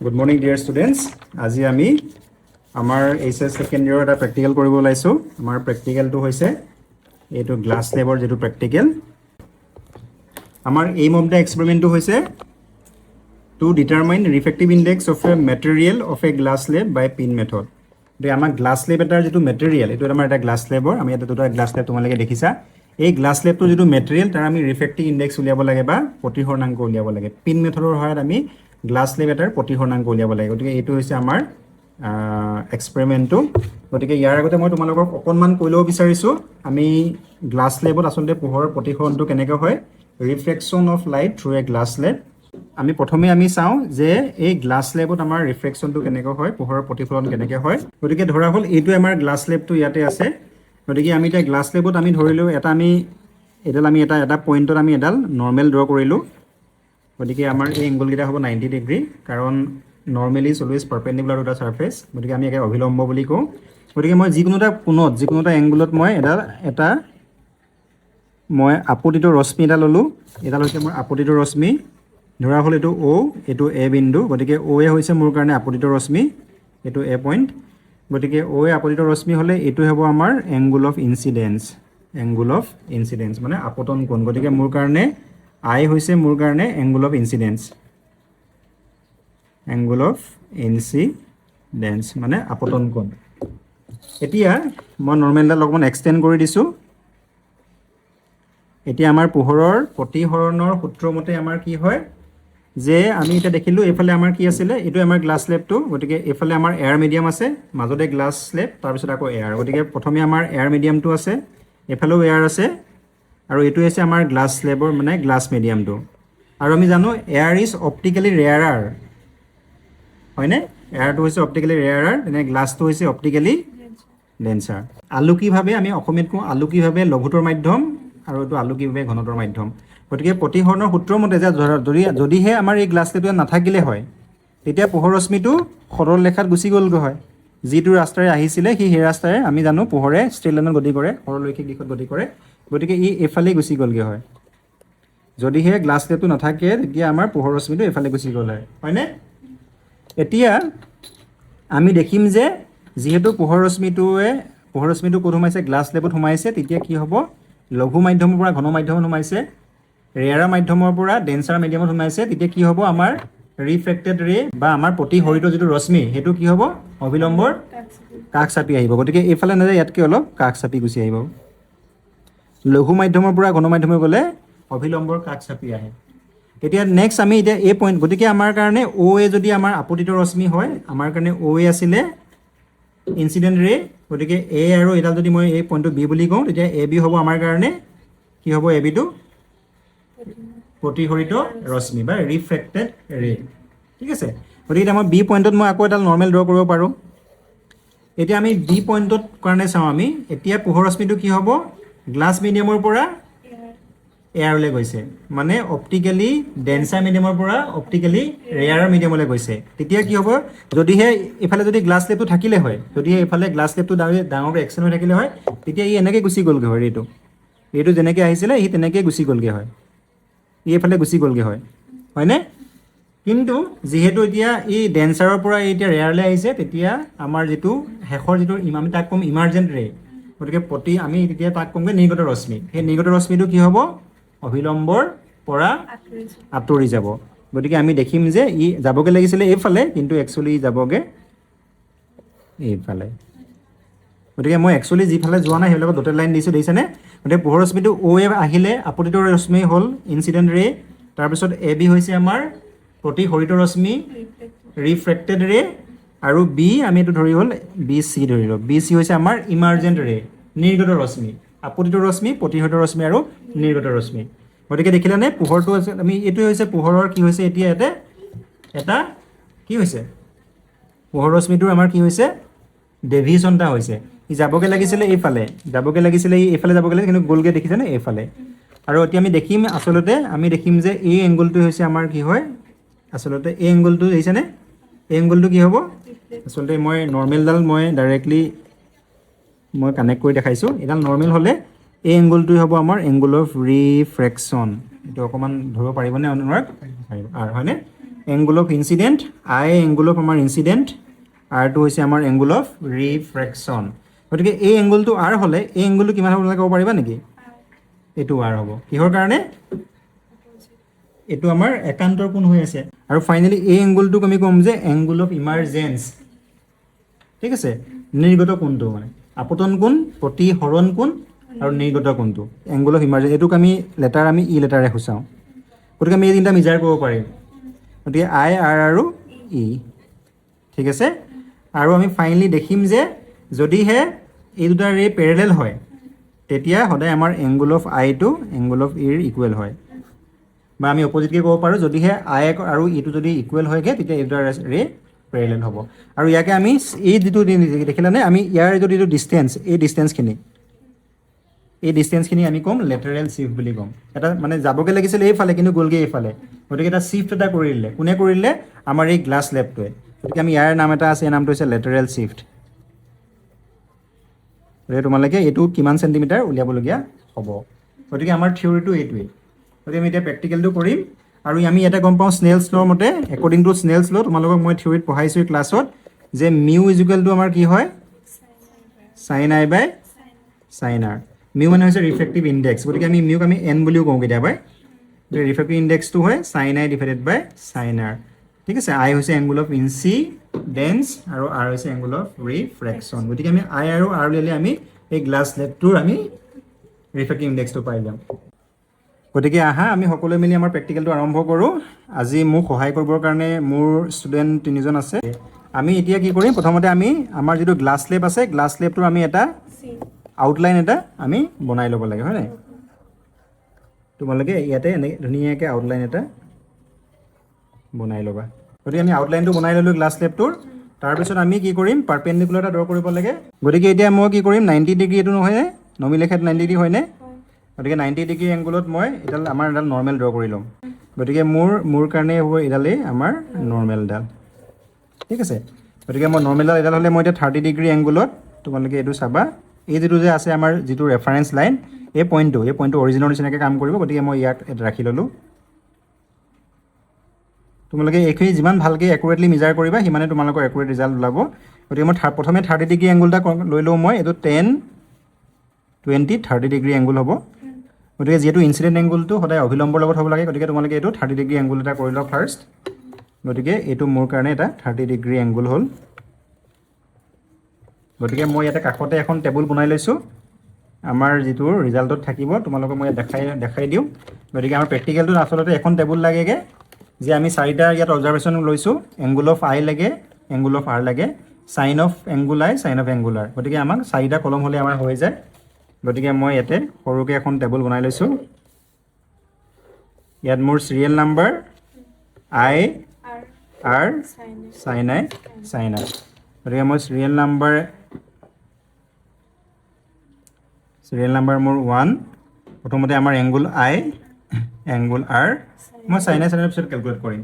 Good morning, dear students. আজি আমি আমাৰ এইচএস সেকেন্ড ইয়াৰৰ এটা প্ৰেক্টিকেল কৰিব ওলাইছো। আমাৰ প্ৰেক্টিকেলটো হৈছে এইটো গ্লাছ লেবৰ যেটো প্ৰেক্টিকেল। আমাৰ এইম অফ দা এক্সপেৰিমেন্টটো হৈছে to determine refractive index of a material of a glass slab by pin method. তো আমাৰ গ্লাছ স্লেব এটাৰ যেটো মেটেৰিয়েল এটো আমাৰ এটা গ্লাছ স্লেবৰ আমি এটা দুটা গ্লাছ স্লেব তোমালোকে দেখিছা। এই গ্লাছ স্লেবটো যেটো মেটেৰিয়েল তাৰ আমি ৰিফ্ৰেক্টিভ ইনডেক্স উলিয়াব লাগে বা প্ৰতিহৰণাংক উলিয়াব লাগে। পিন মেথডৰ সহায়ত আমি গ্লাছ স্লেব এটাৰ প্ৰতিহৰণাংক উলিয়াব লাগে। গতিকে এইটো হৈছে আমাৰ এক্সপেৰিমেন্টটো। গতিকে ইয়াৰ আগতে মই তোমালোকক অকনমান কৈ লব বিচাৰিছো আমি গ্লাছ স্লেবত আসলে পোহৰৰ প্ৰতিফলনটো কেনেকৈ হয় reflection of light through a glass slab. আমি প্ৰথমে আমি চাওঁ যে এই গ্লাছ স্লেবত আমাৰ ৰিফ্লেকশনটো কেনেকৈ হয় পোহৰৰ প্ৰতিফলন কেনেকৈ হয়। গতিকে ধৰা হ'ল এইটো আমাৰ গ্লাছ স্লেবটো ইয়াতে আছে। গতিকে আমি এটা গ্লাছ স্লেবত আমি ধৰিলো এটা আমি এটা পইণ্টত আমি এডাল নৰ্মেল ড্ৰ কৰিলো। গতিকে আমাৰ এই এংগল কেইটা হ'ব 90 ডিগ্ৰী কাৰণ normally is always perpendicular to the surface. গতিকে আমি একে অভিলম্ব বুলি কওঁ। গতিকে মই যিকোনো এটা এংগলত মই মই আপতিত ৰশ্মি এটা ললো। এটা হৈছে মোৰ আপতিত ৰশ্মি ধৰা হ'ল এইটো O এইটো A বিন্দু। গতিকে O এ হৈছে মোৰ কাৰণে আপতিত ৰশ্মি এইটো A পইণ্ট। গতিকে O এ আপতিত ৰশ্মি হলে এইটো হ'ব আমাৰ এংগল অফ ইনসিডেন্স মানে আপতন কোণ। গতিকে মোৰ কাৰণে I হৈছে মোৰ কাৰণে এংগল অফ ইনসিডেন্স মানে আপতন কোণ। এতিয়া মই নৰ্মেলডাল অকমান এক্সটেন্ড কৰি দিছো। এতিয়া আমাৰ পোহৰৰ প্ৰতিহৰণৰ সূত্ৰ মতে আমাৰ কি হয় যে আমি এটা দেখিলো এফালে আমাৰ কি আছিল এটো আমাৰ গ্লাছ স্লেবটো। গতিকে এফালে আমাৰ এয়াৰ মিডিয়াম আছে মাজতে গ্লাছ স্লেব তাৰ পিছত আকৌ এয়াৰ। গতিকে প্ৰথমে আমাৰ এয়াৰ মিডিয়ামটো আছে এফালেও এয়াৰ আছে আৰু এটো হৈছে আমাৰ গ্লাছ স্লেবৰ মানে গ্লাছ মিডিয়ামটো। আৰু আমি জানো এয়াৰ ইজ অপটিক্যালি ৰেয়াৰাৰ হয়নে। এয়াৰটো হৈছে অপটিক্যালি ৰেয়াৰাৰ এনে গ্লাছটো হৈছে অপটিক্যালি ডেন্সাৰ। আলোকীভাৱে আমি অসমীয়াত কওঁ আলোকীভাৱে লঘুতৰ মাধ্যম আৰু এটো আলোকীভাৱে ঘনতৰ মাধ্যম। গতিকে প্ৰতিহৰণৰ সূত্ৰ মতে যে যদিহে আমাৰ এই গ্লাছ স্লেবটো নাথাকিলে হয় তেতিয়া পোহৰ ৰশ্মিটো সৰল ৰেখাত গুচি গ'লগৈ হয়। যিটো ৰাস্তাৰে আহিছিলে সেই ৰাস্তাৰে আমি জানো পোহৰে ষ্ট্ৰেইট লাইনত গতি কৰে সৰলৰৈখিক দিশত গতি কৰে। গতিকে ই এফালে গুচি গ'লগৈ হয়। যদিহে গ্লাছ স্লেবটো নাথাকে তেতিয়া আমাৰ পোহৰ ৰশ্মিটো এফালে গুচি গ'ল হয় হয়নে। এতিয়া আমি দেখিম যে যেহেতু পোহৰ ৰশ্মিটো ক'ত সোমাইছে গ্লাছ স্লেবত সোমাইছে তেতিয়া কি হ'ব লঘু মাধ্যমৰ পৰা ঘন মাধ্যমত সোমাইছে ৰেয়াৰৰ মাধ্যমৰ পৰা ডেন্সাৰ মিডিয়ামত সোমাইছে। তেতিয়া কি হ'ব আমাৰ ৰিফ্ৰেক্টেড ৰে বা আমাৰ প্ৰতিহৰিত যিটো ৰশ্মি সেইটো কি হ'ব অভিলম্বৰ কাষ চাপি আহিব। গতিকে এইফালে নাযায় ইয়াতকৈ অলপ কাষ চাপি গুচি আহিব। লঘু মাধ্যমৰ পৰা ঘন মাধ্যমে গ'লে অভিলম্বৰ কাষ চাপি আহে। এতিয়া নেক্সট আমি এতিয়া এই পইণ্ট গতিকে আমাৰ কাৰণে OA যদি আমাৰ আপতিত ৰশ্মি হয় আমাৰ কাৰণে OA আছিলে ইনসিডেন্ট ৰে। গতিকে A আৰু এডাল যদি মই এই পইণ্টটো B বুলি কওঁ তেতিয়া AB হ'ব আমাৰ কাৰণে কি হ'ব AB টো প্ৰতিহৰিত ৰশ্মি বা ৰিফ্ৰেক্টেড ৰে। ঠিক আছে। গতিকে মই B পইণ্টত মই আকৌ এডাল নৰ্মেল ড্ৰ কৰিব পাৰোঁ। এতিয়া আমি B পইণ্টত কাৰণে চাওঁ আমি এতিয়া পোহৰ ৰশ্মিটো কি হ'ব গ্লাছ মিডিয়ামৰ পৰা এয়াৰলৈ গৈছে মানে অপটিক্যালি ডেন্সাৰ মিডিয়ামৰ পৰা অপটিক্যালি ৰেয়াৰৰ মিডিয়ামলৈ গৈছে। তেতিয়া কি হ'ব যদিহে এফালে যদি গ্লাছ স্লেবটো থাকিলে হয় যদিহে এফালে গ্লাছ স্লেবটো ডাঙৰকৈ এক্সটেণ্ড হৈ থাকিলে হয় তেতিয়া ই এনেকৈ গুচি গ'লগৈ হয়। এইটো যেনেকৈ আহিছিলে ই তেনেকৈ গুচি গ'লগৈ হয় ই এফালে গুচি গ'লগৈ হয় হয়নে। কিন্তু যিহেতু এতিয়া ই ডেন্সাৰৰ পৰা এতিয়া ৰেয়াৰলৈ আহিছে তেতিয়া আমাৰ যিটো শেষৰ যিটো আমি তাক ক'ম ইমাৰ্জেণ্ট ৰে। গতিকে আমি তেতিয়া তাক ক'মগৈ নিৰ্গত ৰশ্মি। সেই নিৰ্গত ৰশ্মিটো কি হ'ব অভিলম্বৰ পৰা আঁতৰি যাব। গতিকে আমি দেখিম যে ই যাবগৈ লাগিছিলে এইফালে কিন্তু একচুৱেলি ই যাবগৈ এইফালে। গতিকে মই একচুৱেলি যিফালে যোৱা নাই সেইবিলাকত ডটেড লাইন দিছোঁ দেখিছেনে। গতিকে পোহৰ ৰশ্মিটো OA আহিলে আপতিত ৰশ্মি হ'ল ইনসিডেন্ট ৰে। তাৰপিছত AB হৈছে আমাৰ প্ৰতিহৰিত ৰশ্মি ৰিফ্ৰেক্টেড ৰে আৰু B আমি এইটো ধৰি হ'ল BC ধৰিলোঁ। BC হৈছে আমাৰ ইমাৰ্জেণ্ট ৰে নিৰ্গত ৰশ্মি আপতিত ৰশ্মি প্ৰতিহৰিত ৰশ্মি আৰু নিৰ্গত ৰশ্মি। গতিকে দেখিলেনে পোহৰটো আছে আমি এইটো হৈছে পোহৰৰ কি হৈছে এতিয়া এটা কি হৈছে পোহৰ ৰশ্মিটোৰ আমাৰ কি হৈছে ডেভিয়েশ্যন এটা হৈছে। ই যাবগৈ লাগিছিলে এইফালে ই এইফালে যাবগৈ লাগিছিলে কিন্তু গ'লগৈ দেখিছেনে এইফালে। আৰু এতিয়া আমি দেখিম যে এই এংগলটো হৈছে আমাৰ কি হয় আচলতে এই এংগলটো দেখিছেনে এই এংগলটো কি হ'ব আচলতে মই নৰ্মেলডাল মই ডাইৰেক্টলি মই কানেক্ট কৰি দেখাইছোঁ। এডাল নৰ্মেল হ'লে এই এংগলটোৱে হ'ব আমাৰ এংগল অফ ৰিফ্ৰেকশ্যন। এইটো অকণমান ধৰিব পাৰিবনে অনুৰাগ পাৰিব আৰু হয়নে। Angle of incident, I angle of আমাৰ ইনচিডেণ্ট, আৰটো হৈছে আমাৰ এংগুল অফ ৰিফ্ৰেকশ্যন। গতিকে এই এংগুলটো আৰ হ'লে এই এংগুলটো কিমান হ'ব ক'ব পাৰিবা নেকি? এইটো আৰ হ'ব। কিহৰ কাৰণে? এইটো আমাৰ একান্তৰ কোণ হৈ আছে। আৰু ফাইনেলি এই এংগুলটোক আমি ক'ম যে এংগুল অফ ইমাৰ্জেঞ্চ, ঠিক আছে, নিৰ্গত কোণটো মানে আপতন কোণ, প্ৰতিহৰণ কোণ আৰু নিৰ্গত কোণটো এংগুল অফ ইমাৰ্জেঞ্চ। এইটোক আমি লেটাৰ আমি ই লেটাৰে সূচাওঁ। গতিকে আমি এই তিনিটা মেজাৰ কৰিব পাৰিম। গতিকে আই, আৰ আৰু ই, ঠিক আছে। আৰু আমি ফাইনেলি দেখিম যে যদিহে এই দুটা ৰে পেৰেলেল হয় তেতিয়া সদায় আমাৰ এংগুল অফ আইটো এংগুল অফ ইৰ ইকুৱেল হয়। বা আমি অপজিটকৈ ক'ব পাৰোঁ, যদিহে আই আৰু ইটো যদি ইকুৱেল হয়গৈ তেতিয়া এই দুটা ৰে পেৰেলেল হ'ব। আৰু ইয়াকে আমি এই যিটো দেখিলানে, আমি ইয়াৰ যিটো ডিষ্টেঞ্চ, এই ডিষ্টেঞ্চখিনি আমি ক'ম লেটাৰেল চিফ্ট বুলি ক'ম। এটা মানে যাবগৈ লাগিছিলে এইফালে কিন্তু গ'লগৈ এইফালে, গতিকে এটা চিফ্ট এটা কৰি দিলে। কোনে কৰিলে? আমাৰ এই গ্লাছ লেবটোৱে। গতিকে আমি ইয়াৰ নাম এটা আছে, এই নামটো হৈছে লেটাৰেল চিফ্ট। গতিকে তোমালোকে এইটো কিমান চেণ্টিমিটাৰ উলিয়াবলগীয়া হ'ব। গতিকে আমাৰ থিয়ৰিটো এইটোৱেই। গতিকে আমি এতিয়া প্ৰেক্টিকেলটো কৰিম। আৰু আমি ইয়াতে গম পাওঁ স্নেলছ ল' মতে, একৰ্ডিং টু স্নেলছ ল' তোমালোকক মই থিয়ৰিত পঢ়াইছোঁ ক্লাছত যে মিউ ইজুকেলটো আমাৰ কি হয়? চাইন আই বাই চাইন আৰ। মিউ মানে হৈছে ৰিফ্ৰেক্টিভ ইণ্ডেক্স। গতিকে আমি মিউক আমি এন বুলিও কওঁ কেতিয়াবা। গতিকে ৰিফ্ৰেক্টিভ ইণ্ডেক্সটো হয় sign I divided by sine R, ঠিক আছে। আই হৈছে এংগুল অফ ইনচিডেঞ্চ আৰু আৰ হৈছে এংগুল অফ ৰিফ্ৰেকশ্যন। গতিকে আমি আই আৰু আৰ উলিয়ালে আমি এই গ্লাছ লেবটোৰ আমি ৰিফ্ৰেক্টিভ ইণ্ডেক্সটো পাই যাম। গতিকে আহা আমি সকলোৱে মিলি আমাৰ প্ৰেক্টিকেলটো আৰম্ভ কৰোঁ। আজি মোক সহায় কৰিবৰ কাৰণে মোৰ ষ্টুডেণ্ট তিনিজন আছে। আমি এতিয়া কি কৰিম, প্ৰথমতে আমি আমাৰ যিটো গ্লাছ লেব আছে, গ্লাছ লেবটোৰ আমি এটা আউটলাইন এটা আমি বনাই ল'ব লাগে, হয় নাই? তোমালোকে ইয়াতে এনেকৈ ধুনীয়াকৈ আউটলাইন এটা বনাই ল'বা। গতিকে আমি আউটলাইনটো বনাই ল'লোঁ গ্লাছ লেবটোৰ। তাৰপিছত আমি কি কৰিম, পাৰ্পেণ্ডিকুলাৰ এটা ড্ৰ কৰিব লাগে। গতিকে এতিয়া মই কি কৰিম, 90 ডিগ্ৰী এইটো নহয়নে? নমিলেখাত 90 ডিগ্ৰী হয়নে? গতিকে 90 ডিগ্ৰী এংগুলত মই আমাৰ এডাল নৰ্মেল ড্ৰ কৰি ল'ম। গতিকে মোৰ কাৰণে হ'ব এডালেই আমাৰ নৰ্মেলডাল, ঠিক আছে। গতিকে মই নৰ্মেলডাল এডাল হ'লে মই এতিয়া 30 ডিগ্ৰী এংগুলত তোমালোকে এইটো চাবা। এই যিটো যে আছে আমাৰ যিটো ৰেফাৰেঞ্চ লাইন, এই পইণ্টটো অৰিজিনৰ নিচিনাকৈ কাম কৰিব। গতিকে মই ইয়াক ৰাখি ল'লোঁ। তোমালোকে এইখিনি যিমান ভালকৈ একুৰেটলি মেজাৰ কৰিবা সিমানে তোমালোকৰ একুৰেট ৰিজাল্ট ওলাব। গতিকে মই প্ৰথমে 30 ডিগ্ৰী এংগুল এটা লৈ লওঁ মই। এইটো 10, 20, 30 ডিগ্ৰী এংগুল হ'ব। গতিকে যিহেতু ইনচিডেণ্ট এংগুলটো সদায় অভিলম্বৰ লগত হ'ব লাগে, গতিকে তোমালোকে এইটো 30 ডিগ্ৰী এংগুল এটা কৰি লওঁ ফাৰ্ষ্ট। গতিকে এইটো মোৰ কাৰণে এটা 30 ডিগ্ৰী এংগুল হ'ল। গতিকে মই ইয়াতে কাষতে এখন টেবুল বনাই লৈছোঁ। আমাৰ যিটো ৰিজাল্টত থাকিব তোমালোকক মই দেখাই দিওঁ। গতিকে আমাৰ প্ৰেক্টিকেলটোত আচলতে এখন টেবুল লাগেগৈ যে আমি চাৰিটা ইয়াত অবজাৰভেশ্যন লৈছোঁ। এংগুল অফ আই লাগে, এংগুল অফ আৰ লাগে, চাইন অফ এংগুল আই, চাইন অফ এংগুল আৰ। গতিকে আমাক চাৰিটা কলম হ'লে আমাৰ হৈ যায়। গতিকে মই ইয়াতে সৰুকৈ এখন টেবুল বনাই লৈছোঁ। ইয়াত মোৰ চিৰিয়েল নাম্বাৰ আই, আৰ, চাইন আই, চাইন আৰ। গতিকে মই চিৰিয়েল নাম্বাৰ মোৰ 1, প্ৰথমতে আমাৰ এংগুল আই, এংগুল আৰ, মই চাইন আই, চাইন আইৰ পিছত কেলকুলেট কৰিম।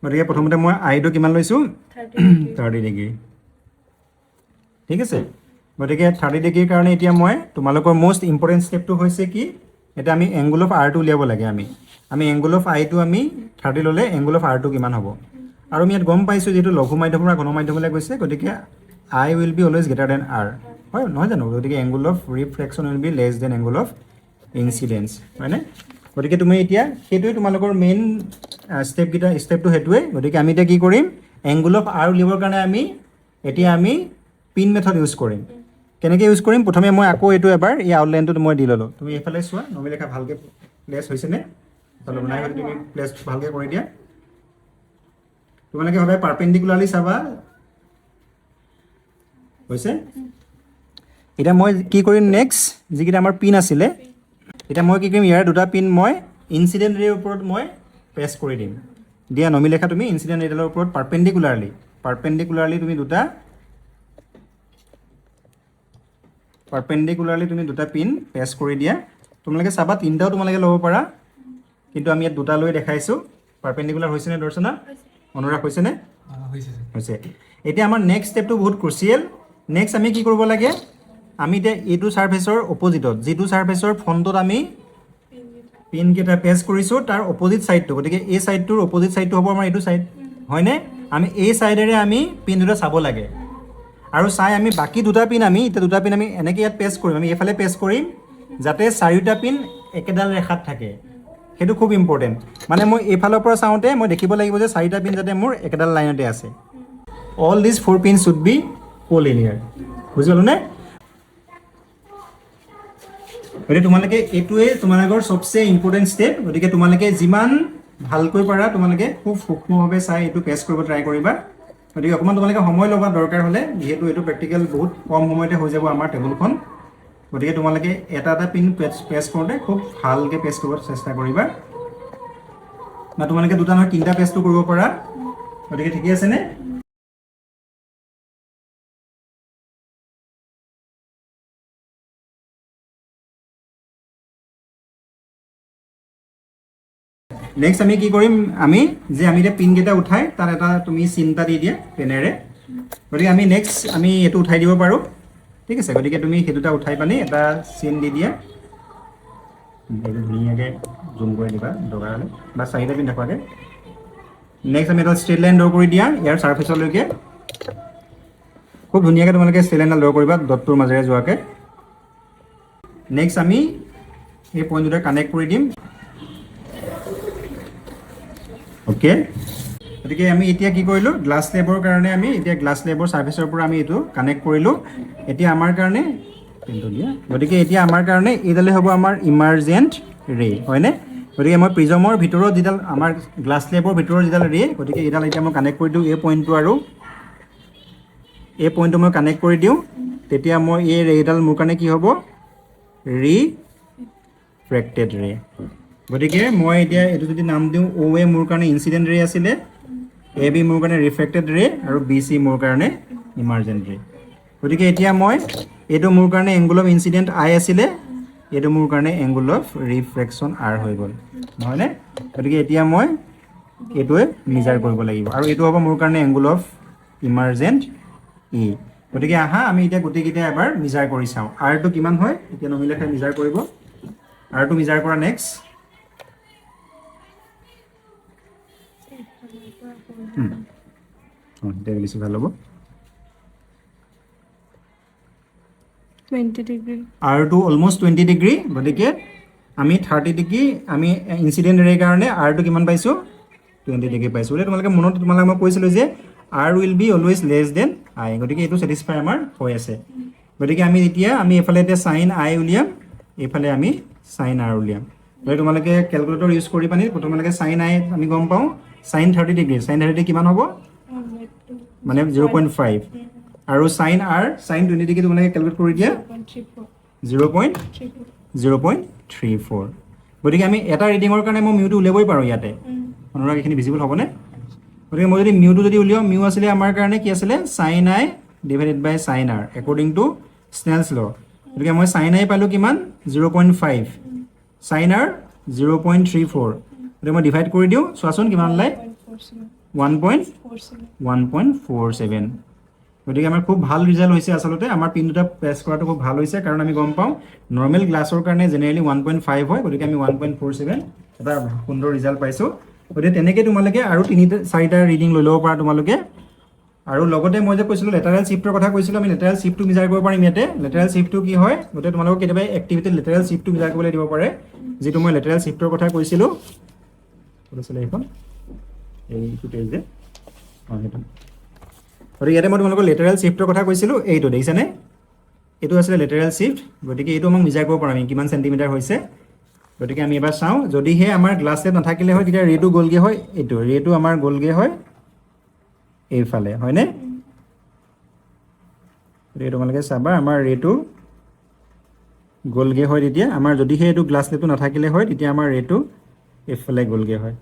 গতিকে প্ৰথমতে মই আইটো কিমান লৈছোঁ, 30 ডিগ্ৰী, ঠিক আছে। গতিকে 30 ডিগ্ৰীৰ কাৰণে এতিয়া মই তোমালোকৰ মষ্ট ইম্পৰ্টেণ্ট ষ্টেপটো হৈছে কি, এতিয়া আমি এংগুল অফ আৰটো উলিয়াব লাগে। আমি এংগুল অফ আইটো আমি 30 ল'লে এংগুল অফ আৰটো কিমান হ'ব। আৰু আমি ইয়াত গম পাইছোঁ যিহেতু লঘু মাধ্যমৰ পৰা ঘন মাধ্যমলৈ গৈছে, গতিকে I will be always greater than R, হয় নহয় জানো? গতিকে angle of refraction will be less than angle of incidence, হয়নে? গতিকে তুমি এতিয়া সেইটোৱে তোমালোকৰ মেইন ষ্টেপটো সেইটোৱে। গতিকে আমি এতিয়া কি কৰিম, এংগুল অফ আৰ উলিয়াবৰ কাৰণে এতিয়া আমি পিন মেথড ইউজ কৰিম। কেনেকৈ ইউজ কৰিম, প্ৰথমে মই আকৌ এইটো এবাৰ এই আউটলাইনটোত মই দি ল'লোঁ। তুমি এইফালে চোৱা, নমিলেখা ভালকৈ প্লেচ হৈছেনে? নাই যদি তুমি প্লেচ ভালকৈ কৰি দিয়া। তোমালোকে সদায় পাৰ্পেণ্ডিকুলাৰলি চাবা, হৈছে? এতিয়া মই কি কৰিম, নেক্সট যিকেইটা আমাৰ পিন আছিলে, এতিয়া মই কি কৰিম, ইয়াৰ দুটা পিন মই ইনচিডেণ্ট ৰেৰ ওপৰত মই প্ৰেছ কৰি দিম। দিয়া নমিলেখা তুমি ইনচিডেণ্ট ৰেডালৰ ওপৰত পাৰ্পেণ্ডিকুলাৰলি তুমি দুটা পিন প্ৰেছ কৰি দিয়া। তোমালোকে চাবা তিনিটাও তোমালোকে ল'ব পাৰা, কিন্তু আমি ইয়াত দুটা লৈ দেখাইছোঁ। পাৰ্পেণ্ডিকুলাৰ হৈছেনে দৰ্শনা? অনুৰাগ হৈছেনে? হৈছে। এতিয়া আমাৰ নেক্সট ষ্টেপটো বহুত ক্ৰুচিয়েল। নেক্সট আমি কি কৰিব লাগে, আমি এতিয়া এইটো ছাৰ্ফেচৰ অপজিটত, যিটো ছাৰ্ফেচৰ ফ্ৰণ্টত আমি পিনকেইটা প্ৰেছ কৰিছোঁ তাৰ অপজিট ছাইডটো, গতিকে এই ছাইডটোৰ অপজিট ছাইডটো হ'ব আমাৰ এইটো ছাইড, হয়নে আমি এই সাইডেৰে আমি পিন দুটা চাব লাগে আৰু চাই আমি বাকি দুটা পিন আমি এটা দুটা পিন আমি এনেকৈ ইয়াত পেষ্ট কৰিম আমি এফালে পেষ্ট কৰিম যাতে চাৰিটা পিন একেডাল ৰেখাত থাকে সেইটো খুব ইম্পৰ্টেণ্ট মানে মই এইফালৰ পৰা চাওঁতে মই দেখিব লাগিব যে চাৰিটা পিন যাতে মোৰ একেডাল লাইনতে আছে all these 4 pins should be collinear বুজি পালো নে গতিকে তোমালোকে এইটোৱে তোমালোকৰ সবচে ইম্পৰ্টেণ্ট ষ্টেপ গতিকে তোমালোকে যিমান ভালকৈ পাৰা তোমালোকে খুব সূক্ষ্মভাৱে চাই এইটো পেষ্ট কৰিব ট্ৰাই কৰিবা গতিকে অকণমান তোমালোকে সময় ল'বা দৰকাৰ হ'লে যিহেতু এইটো প্ৰেক্টিকেল বহুত কম সময়তে হৈ যাব আমাৰ টেবুলখন গতিকে তোমালোকে এটা এটা পিন পেষ্ট কৰোঁতে খুব ভালকৈ পেষ্ট কৰিব চেষ্টা কৰিবা বা তোমালোকে দুটা নহয় তিনিটা পেষ্টটো কৰিব পাৰা গতিকে ঠিকে আছেনে নেক্সট আমি কি কৰিম আমি যে আমি এতিয়া পিনকেইটা উঠাই তাত এটা তুমি চিন্তা দি দিয়া পেনেৰে গতিকে আমি নেক্সট আমি এইটো উঠাই দিব পাৰোঁ ঠিক আছে গতিকে তুমি সেই দুটা উঠাই পানি এটা চিন দি দিয়া এইটো ধুনীয়াকৈ জুম কৰি দিবা দৰকাৰ হ'লে বা চাৰিটা পিন দেখুৱাকৈ নেক্সট আমি এটা ষ্ট্ৰেইট লাইন ড্ৰ কৰি দিয়া ইয়াৰ ছাৰ্ফেচলৈকে খুব ধুনীয়াকৈ তোমালোকে ষ্ট্ৰেইট লাইন ড্ৰ কৰিবা ডটটোৰ মাজেৰে যোৱাকৈ নেক্সট আমি এই পইণ্ট দুটা কানেক্ট কৰি দিম ওকে গতিকে আমি এতিয়া কি কৰিলোঁ গ্লাছ স্লেবৰ কাৰণে আমি এতিয়া গ্লাছ স্লেবৰ ছাৰ্ফেচৰ পৰা আমি এইটো কানেক্ট কৰিলোঁ এতিয়া আমাৰ কাৰণে পিনটো দিয়া গতিকে এতিয়া আমাৰ কাৰণে এইডালে হ'ব আমাৰ ইমাৰ্জেণ্ট ৰে হয়নে গতিকে মই প্ৰিজমৰ ভিতৰত যিডাল আমাৰ গ্লাছ স্লেবৰ ভিতৰৰ যিডাল ৰে গতিকে এইডাল এতিয়া মই কানেক্ট কৰি দিওঁ এই পইণ্টটো আৰু এই পইণ্টটো মই কানেক্ট কৰি দিওঁ তেতিয়া মই এই ৰেডাল মোৰ কাৰণে কি হ'ব ৰিফ্ৰেক্টেড ৰে গতিকে মই এতিয়া এইটো যদি নাম দিওঁ অ' এ মোৰ কাৰণে ইনচিডেণ্ট ৰে আছিলে এ বি মোৰ কাৰণে ৰিফ্ৰেক্টেড ৰে আৰু বি চি মোৰ কাৰণে ইমাৰ্জেণ্ট ৰে গতিকে এতিয়া মই এইটো মোৰ কাৰণে এংগুল অফ ইনচিডেণ্ট আই আছিলে এইটো মোৰ কাৰণে এংগুল অফ ৰিফ্ৰেকশ্যন আৰ হৈ গ'ল নহয়নে গতিকে এতিয়া মই এইটোৱে মেজাৰ কৰিব লাগিব আৰু এইটো হ'ব মোৰ কাৰণে এংগুল অফ ইমাৰ্জেণ্ট ই গতিকে আহা আমি এতিয়া গোটেইকেইটা এবাৰ মেজাৰ কৰি চাওঁ আৰটো কিমান হয় এতিয়া নমিলে খাই মেজাৰ কৰিব আৰটো মেজাৰ কৰা নেক্সট এতিয়া বেছি ভাল হ'ব 20 degree আৰটো অলমষ্ট 20 ডিগ্ৰী গতিকে আমি 30 ডিগ্ৰী আমি ইনচিডেণ্ট ৰে কাৰণে আৰটো কিমান পাইছোঁ 20 ডিগ্ৰী পাইছোঁ গতিকে তোমালোকে মনত তোমালোকে মই কৈছিলোঁ যে R will be always less than I গতিকে এইটো ছেটিছফাই আমাৰ হৈ আছে গতিকে আমি এতিয়া আমি এইফালে এতিয়া চাইন আই উলিয়াম এইফালে আমি চাইন আৰ উলিয়াম গতিকে তোমালোকে কেলকুলেটৰ ইউজ কৰি পানি তোমালোকে চাইন আই আমি গম পাওঁ চাইন 30 ডিগ্ৰী চাইন 30 কিমান হ'ব মানে 0.5 আৰু চাইন আৰ চাইন 20 ডিগ্ৰী তোমালোকে কেলকুলেট কৰি দিয়া 0.34 গতিকে আমি এটা ৰিডিঙৰ কাৰণে মই মিউটো উলিয়াবই পাৰোঁ ইয়াতে অনুৰাগ এইখিনি ভিজিবল হ'বনে গতিকে মই যদি মিউটো যদি উলিয়াওঁ মিউ আছিলে আমাৰ কাৰণে কি আছিলে sine I divided by sine R according to Snell's law গতিকে মই চাইন আই পালোঁ কিমান 0.5 চাইন আৰ 0.34 গতিকে মই ডিভাইড কৰি দিওঁ চোৱাচোন কিমান ওলাই 1.47 গতিকে আমাৰ খুব ভাল ৰিজাল্ট হৈছে আচলতে আমাৰ পিন দুটা প্ৰেছ কৰাটো খুব ভাল হৈছে কাৰণ আমি গম পাওঁ নৰ্মেল গ্লাছৰ কাৰণে জেনেৰেলি 1.5 হয় গতিকে আমি 1.47 এটা সুন্দৰ ৰিজাল্ট পাইছোঁ গতিকে তেনেকৈ তোমালোকে আৰু 3-4টা ৰিডিং লৈ ল'ব পাৰা তোমালোকে আৰু লগতে মই যে কৈছিলোঁ লেটাৰেল শ্বিফ্টৰ কথা কৈছিলোঁ আমি লেটাৰেল শ্বিফ্টটো মেজাৰ কৰিব পাৰিম ইয়াতে লেটাৰেল শ্বিফ্টটো কি হয় গতিকে তোমালোকক কেতিয়াবা এক্টিভিটিত লেটাৰেল শ্বিফ্টটো মেজাৰ কৰিবলৈ দিব পাৰে যিটো মই লেটাৰেল শ্বিফ্টৰ কথা কৈছিলোঁ ক'ত আছিলে এইখন এইটো পেজ যে অঁ সেইটো গতিকে ইয়াতে মই তোমালোকৰ লেটাৰেল শ্বিফ্টৰ কথা কৈছিলোঁ এইটো দেখিছেনে এইটো আছিলে লেটাৰেল শ্বিফ্ট গতিকে এইটো আমাক মেজাৰ কৰিব পাৰোঁ আমি কিমান চেণ্টিমিটাৰ হৈছে গতিকে আমি এবাৰ চাওঁ যদিহে আমাৰ গ্লাছ লেব নাথাকিলে হয় তেতিয়া ৰেটো গ'লগৈ হয় এইটো ৰেটো আমাৰ গ'লগৈ হয় এইফালে হয়নে গতিকে তোমালোকে চাবা আমাৰ ৰেটো গ'লগৈ হয় তেতিয়া আমাৰ যদিহে এইটো গ্লাছ লেবটো নাথাকিলে হয় তেতিয়া আমাৰ ৰেটো এইফালে গ'লগৈ হয়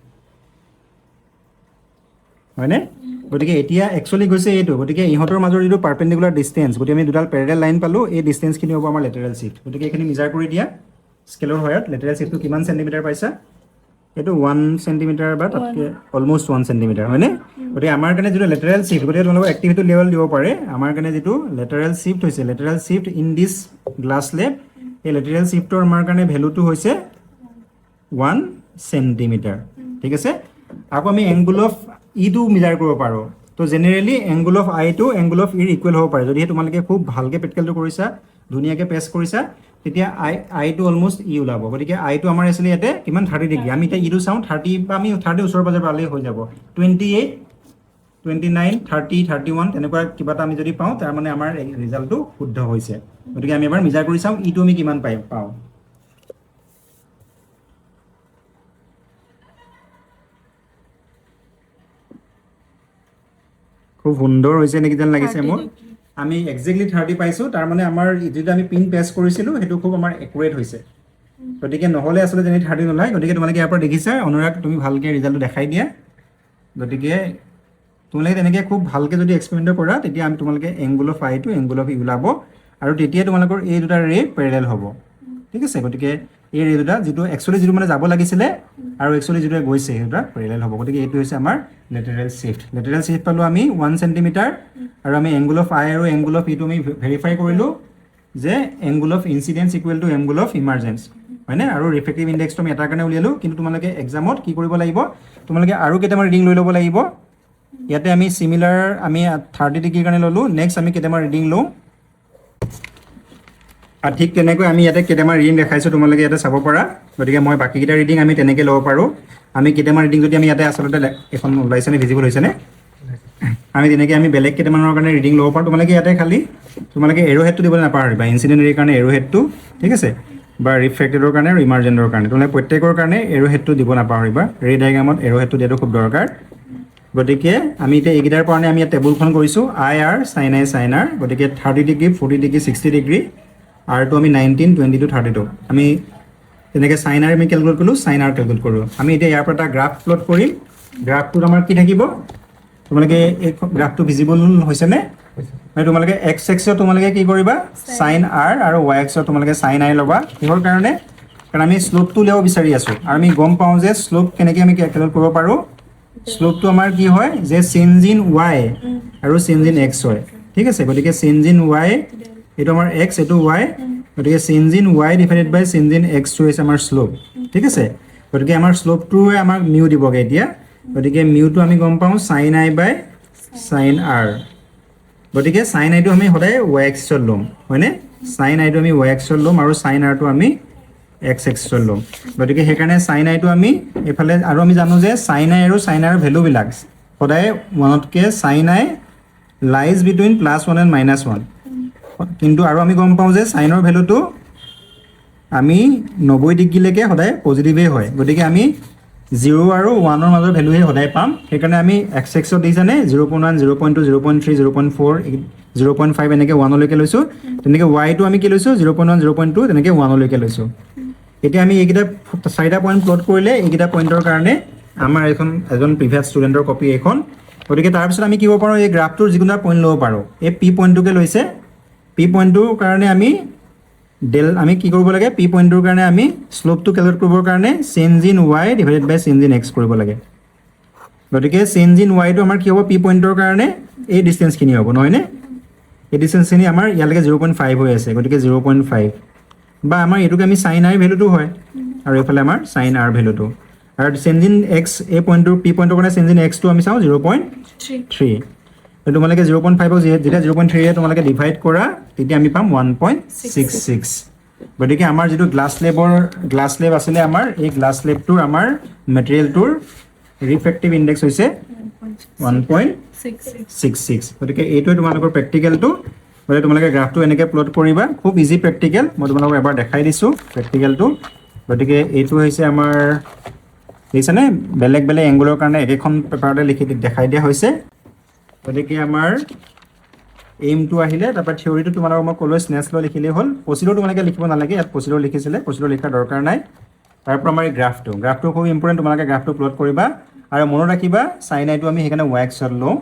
হয়নে গতিকে এতিয়া একচুৱেলি গৈছে এইটো গতিকে ইহঁতৰ মাজৰ যিটো পাৰ্পেণ্ডিকুলাৰ ডিষ্টেঞ্চ গতিকে আমি দুডাল পেৰেলেল লাইন পালোঁ এই ডিষ্টেঞ্চখিনি হ'ব আমাৰ লেটাৰেল শ্বিফ্ট গতিকে এইখিনি মেজাৰ কৰি দিয়া স্কেলৰ সহায়ত লেটাৰেল শ্বিফ্টটো কিমান চেণ্টিমিটাৰ পাইছা এইটো 1 চেণ্টিমিটাৰ বা তাতকৈ অলমষ্ট 1 চেণ্টিমিটাৰ হয়নে গতিকে আমাৰ কাৰণে যিটো লেটাৰেল শ্বিফ্ট গতিকে তোমালোকক এক্টিভিটি লেভেল দিব পাৰে আমাৰ কাৰণে যিটো লেটাৰেল শ্বিফ্ট হৈছে lateral shift in this glass slab এই লেটাৰেল শ্বিফ্টৰ আমাৰ কাৰণে ভেলুটো হৈছে 1 চেণ্টিমিটাৰ ঠিক আছে আকৌ আমি এংগুল অফ ইটো মিজাৰ কৰিব পাৰোঁ তো জেনেৰেলি এংগুল অফ আইটো এংগুল অফ ইৰ ইকুৱেল হ'ব পাৰে যদিহে তোমালোকে খুব ভালকৈ প্ৰেক্টিকেলটো কৰিছা ধুনীয়াকৈ পেছ কৰিছা তেতিয়া আইটো অলমষ্ট ই ওলাব গতিকে আইটো আমাৰ আছিলে ইয়াতে কিমান 30 ডিগ্ৰী আমি এতিয়া ইটো চাওঁ 30 বা আমি 30 ওচৰ পাজৰ পালেই হৈ যাব 28 29 30 31 তেনেকুৱা কিবা এটা আমি যদি পাওঁ তাৰ মানে আমাৰ ৰিজাল্টটো শুদ্ধ হৈছে গতিকে আমি এবাৰ মিজাৰ কৰি চাওঁ ইটো আমি কিমান পাওঁ খুব সুন্দৰ হৈছে নেকি যেন লাগিছে মোৰ আমি এক্সেক্টলি 30 পাইছোঁ তাৰ মানে আমাৰ যিটো আমি পিন পেছ কৰিছিলোঁ সেইটো খুব আমাৰ একুৰেট হৈছে গতিকে নহ'লে আচলতে যেনে 30 নোলায় গতিকে তোমালোকে ইয়াৰ পৰা দেখিছা অনুৰাগ তুমি ভালকৈ ৰিজাল্টটো দেখাই দিয়া গতিকে তোমালোকে তেনেকৈ খুব ভালকৈ যদি এক্সপেৰিমেণ্ট কৰা তেতিয়া আমি তোমালোকে এংগুল অফ আইটো এংগুল অফ ই ওলাব আৰু তেতিয়া তোমালোকৰ এই দুটা ৰে পেৰেলেল হ'ব ঠিক আছে গতিকে এই ৰে দুটা যিটো একচুৱেলি যিটো মানে যাব লাগিছিলে আৰু একচুৱেলি যিটো গৈছে সেইটা পেৰেলেল হ'ব গতিকে এইটো হৈছে আমাৰ লেটাৰেল শিফ্ট পালোঁ আমি 1 চেণ্টিমিটাৰ আৰু আমি এংগুল অফ আই আৰু এংগুল অফ ইটো আমি ভেৰিফাই কৰিলোঁ যে angle of incidence equal to angle of emergence হয়নে আৰু ৰিফ্ৰেক্টিভ ইণ্ডেক্সটো আমি এটাৰ কাৰণে উলিয়ালোঁ কিন্তু তোমালোকে এক্সামত কি কৰিব লাগিব তোমালোকে আৰু কেইটামান ৰিডিং লৈ ল'ব লাগিব ইয়াতে আমি সিমিলাৰ আমি 30 ডিগ্ৰীৰ কাৰণে ল'লোঁ নেক্সট আমি কেইটামান ৰিডিং লওঁ আৰু ঠিক তেনেকৈ আমি ইয়াতে কেইটামান ৰিডিং দেখাইছোঁ তোমালোকে ইয়াতে চাব পাৰা গতিকে মই বাকীকেইটা ৰিডিং আমি তেনেকৈ ল'ব পাৰোঁ আমি কেইটামান ৰিডিং যদি আমি ইয়াতে আচলতে এখন ওলাইছেনে ভিজিবল হৈছেনে আমি তেনেকৈ আমি বেলেগ কেইটামানৰ কাৰণে ৰিডিং ল'ব পাৰোঁ তোমালোকে ইয়াতে খালি তোমালোকে এৰো হেডটো দিবলৈ নাপাহৰিবা ইনচিডেণ্ট ৰেৰ কাৰণে এৰো হেডটো ঠিক আছে বা ৰিফ্ৰেক্টেডৰ কাৰণে আৰু ইমাৰ্জেণ্টৰ কাৰণে তোমালোকে প্ৰত্যেকৰ কাৰণে এৰো হেডটো দিব নাপাহৰিবা ৰে ডায়েগ্ৰামত এৰো হেডটো দিয়াটো খুব দৰকাৰ গতিকে আমি এতিয়া এইকেইটাৰ কাৰণে আমি টেবুলখন কৰিছোঁ আই আৰ চাইন আৰ গতিকে 30 ডিগ্ৰী 40 ডিগ্ৰী 60 ডিগ্ৰী আৰটো আমি 19 22 32 আমি তেনেকৈ চাইন আৰ আমি কেলকুলেট কৰিলোঁ চাইন আৰ কেলকুলেট কৰোঁ আমি এতিয়া ইয়াৰ পৰা এটা গ্ৰাফ প্লট কৰিম গ্ৰাফটোত আমাৰ কি থাকিব তোমালোকে এই গ্ৰাফটো ভিজিবল হৈছেনে মানে তোমালোকে এক্স এক্সত তোমালোকে কি কৰিবা চাইন আৰ আৰু ৱাই এক্সত তোমালোকে চাইন আই ল'বা কিহৰ কাৰণে কাৰণ আমি শ্লোপটো উলিয়াব বিচাৰি আছোঁ আৰু আমি গম পাওঁ যে শ্লোপ কেনেকৈ আমি কেলকুলেট কৰিব পাৰোঁ শ্লোপটো আমাৰ কি হয় যে চেঞ্জ ইন ৱাই আৰু চেঞ্জ ইন এক্স হয় ঠিক আছে গতিকে চেঞ্জ ইন ৱাই এইটো আমাৰ এক্স এইটো ৱাই গতিকে change in Y divided by change in এক্সটো হৈছে আমাৰ শ্লোপ ঠিক আছে গতিকে আমাৰ শ্লোপটোৱে আমাক মিউ দিবগৈ এতিয়া গতিকে মিউটো আমি গম পাওঁ চাইন আই বাই চাইন আৰ গতিকে চাইন আইটো আমি সদায় ৱাই এক্সত ল'ম হয়নে চাইন আইটো আমি ৱাই এক্সত ল'ম আৰু চাইন আৰটো আমি এক্স এক্সত ল'ম গতিকে সেইকাৰণে চাইন আইটো আমি এইফালে আৰু আমি জানো যে চাইন আই আৰু চাইন আইৰ ভেলুবিলাক সদায় ওৱানতকৈ sine I lies between +1 and -1 কিন্তু আৰু আমি গম পাওঁ যে চাইনৰ ভেলুটো আমি 90 ডিগ্ৰীলৈকে সদায় পজিটিভেই হয় গতিকে আমি 0 আৰু 1ৰ মাজৰ ভেলুহে সদায় পাম সেইকাৰণে আমি এক্স এক্সত দিছেনে 0.1 0.2 0.3 0.4 0.5 এনেকৈ 1লৈকে লৈছোঁ তেনেকৈ ৱাইটো আমি কি লৈছোঁ 0.1 0.2 তেনেকৈ 1লৈকে লৈছোঁ এতিয়া আমি এইকেইটা 4টা পইণ্ট প্লট কৰিলে এইকেইটা পইণ্টৰ কাৰণে আমাৰ এজন প্ৰিভিয়াছ ষ্টুডেণ্টৰ কপি এইখন গতিকে তাৰপিছত আমি কি কৰিব পাৰোঁ এই গ্ৰাফটোৰ যিকোনো এটা পইণ্ট ল'ব পাৰোঁ এই পি পইণ্টটোকে লৈছে পি পইণ্টটোৰ কাৰণে আমি কি কৰিব লাগে পি পইণ্টটোৰ কাৰণে আমি শ্লোপটো কেলকুলেট কৰিবৰ কাৰণে change in Y divided by change in X কৰিব লাগে গতিকে চেঞ্জ ইন ৱাইটো আমাৰ কি হ'ব পি পইণ্টৰ কাৰণে এই ডিষ্টেঞ্চখিনি হ'ব নহয়নে এই ডিষ্টেঞ্চখিনি আমাৰ ইয়ালৈকে 0.5 হৈ আছে গতিকে 0.5 বা আমাৰ এইটোকে আমি চাইন আই ভেলুটো হয় আৰু এইফালে আমাৰ চাইন আৰ ভেলুটো আৰু চেঞ্জ ইন এক্স এই পইণ্টটোৰ পি পইণ্টৰ কাৰণে চেঞ্জ ইন এক্সটো আমি চাওঁ 0.3 তোমালোকে 0.5ক যেতিয়া 0.3ৰে তোমালোকে ডিভাইড কৰা তেতিয়া আমি পাম 1.66 গতিকে আমাৰ যিটো গ্লাছ লেব আছিলে আমাৰ এই গ্লাছ লেবটোৰ আমাৰ মেটেৰিয়েলটোৰ ৰিফ্ৰেক্টিভ ইণ্ডেক্স হৈছে 1.66 গতিকে এইটোৱে তোমালোকৰ প্ৰেক্টিকেলটো গতিকে তোমালোকে গ্ৰাফটো এনেকৈ প্লট কৰিবা খুব ইজি প্ৰেক্টিকেল মই তোমালোকক এবাৰ দেখাই দিছোঁ প্ৰেক্টিকেলটো গতিকে এইটো হৈছে আমাৰ দেখিছেনে বেলেগ বেলেগ এংগুলৰ কাৰণে একেখন পেপাৰতে লিখি দেখাই দিয়া হৈছে গতিকে আমাৰ এইমটো আহিলে তাৰপৰা থিয়ৰিটো তোমালোকক মই ক'লৈ স্নেচ লৈ লিখিলেই হ'ল প্ৰচিডৰ তোমালোকে লিখিব নালাগে ইয়াত প্ৰচিডৰ লিখিছিলে প্ৰচিডৰ লিখাৰ দৰকাৰ নাই তাৰপৰা আমাৰ এই গ্ৰাফটো খুব ইম্পৰ্টেণ্ট তোমালোকে গ্ৰাফটো প্লট কৰিবা আৰু মনত ৰাখিবা চাইন আইটো আমি সেইকাৰণে ৱাই এক্সত লওঁ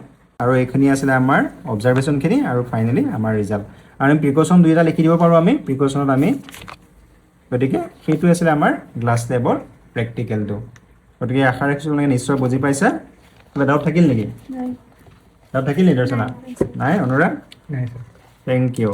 আৰু এইখিনি আছিলে আমাৰ অবজাৰভেশ্যনখিনি আৰু ফাইনেলি আমাৰ ৰিজাল্ট আৰু আমি প্ৰিকশ্যন 2টা লিখি দিব পাৰোঁ আমি প্ৰিকশ্যনত আমি গতিকে সেইটো আছিলে আমাৰ গ্লাছ লেবৰ প্ৰেক্টিকেলটো গতিকে আশা ৰাখিছোঁ তোমালোকে নিশ্চয় বুজি পাইছা কিবা ডাউট থাকিল নেকি ডাউট থাকিল নিদৰ্শনা নাই অনুৰাগ নাই ছাৰ থেংক ইউ